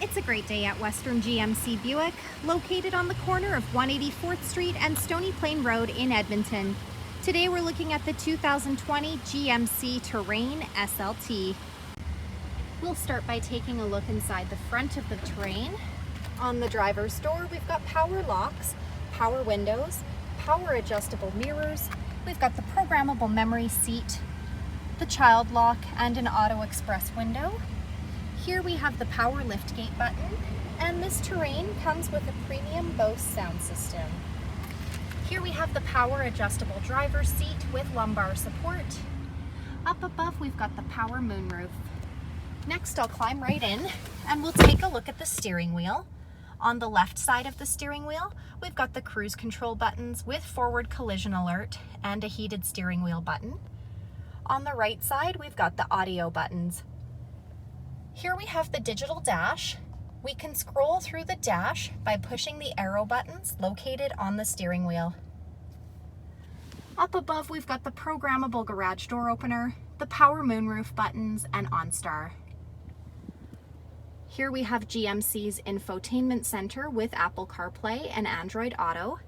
It's a great day at Western GMC Buick, located on the corner of 184th Street and Stony Plain Road in Edmonton. Today we're looking at the 2020 GMC Terrain SLT. We'll start by taking a look inside the front of the Terrain. On the driver's door, we've got power locks, power windows, power adjustable mirrors. We've got the programmable memory seat, the child lock, and an auto express window. Here we have the power liftgate button, and this Terrain comes with a premium Bose sound system. Here we have the power adjustable driver's seat with lumbar support. Up above we've got the power moonroof. Next I'll climb right in and we'll take a look at the steering wheel. On the left side of the steering wheel we've got the cruise control buttons with forward collision alert and a heated steering wheel button. On the right side we've got the audio buttons. Here we have the digital dash. We can scroll through the dash by pushing the arrow buttons located on the steering wheel. Up above we've got the programmable garage door opener, the power moonroof buttons, and OnStar. Here we have GMC's infotainment center with Apple CarPlay and Android Auto.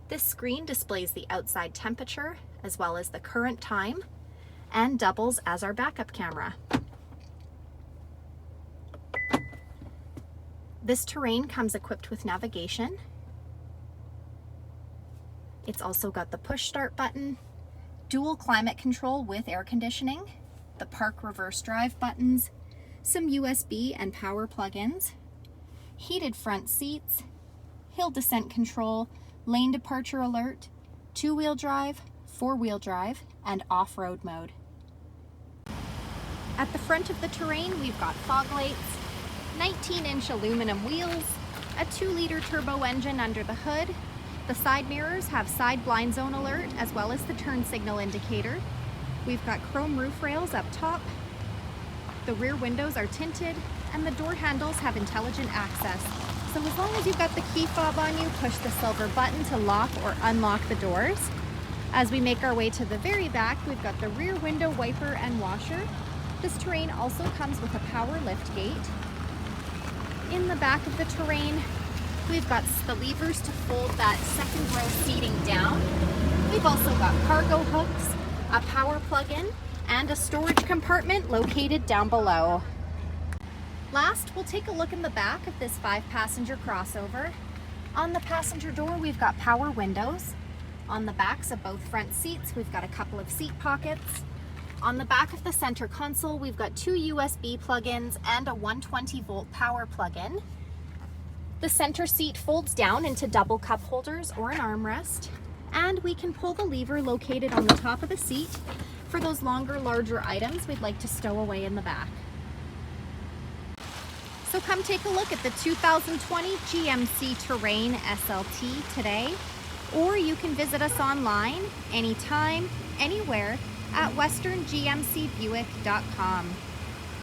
This screen displays the outside temperature as well as the current time and doubles as our backup camera. This Terrain comes equipped with navigation. It's also got the push start button, dual climate control with air conditioning, the park reverse drive buttons, some USB and power plug-ins, heated front seats, hill descent control, lane departure alert, two-wheel drive, four-wheel drive, and off-road mode. At the front of the Terrain we've got fog lights, 19-inch aluminum wheels, a 2-liter turbo engine under the hood. The side mirrors have side blind zone alert as well as the turn signal indicator. We've got chrome roof rails up top. The rear windows are tinted and the door handles have intelligent access. So as long as you've got the key fob on you, push the silver button to lock or unlock the doors. As we make our way to the very back, we've got the rear window wiper and washer. This Terrain also comes with a power lift gate. In the back of the Terrain, we've got the levers to fold that second row seating down. We've also got cargo hooks, a power plug-in, and a storage compartment located down below. Last, we'll take a look in the back of this 5-passenger crossover. On the passenger door, we've got power windows. On the backs of both front seats, we've got a couple of seat pockets. On the back of the center console, we've got 2 USB plug-ins and a 120-volt power plug-in. The center seat folds down into double cup holders or an armrest, and we can pull the lever located on the top of the seat for those longer, larger items we'd like to stow away in the back. So come take a look at the 2020 GMC Terrain SLT today, or you can visit us online anytime, anywhere at westerngmcbuick.com.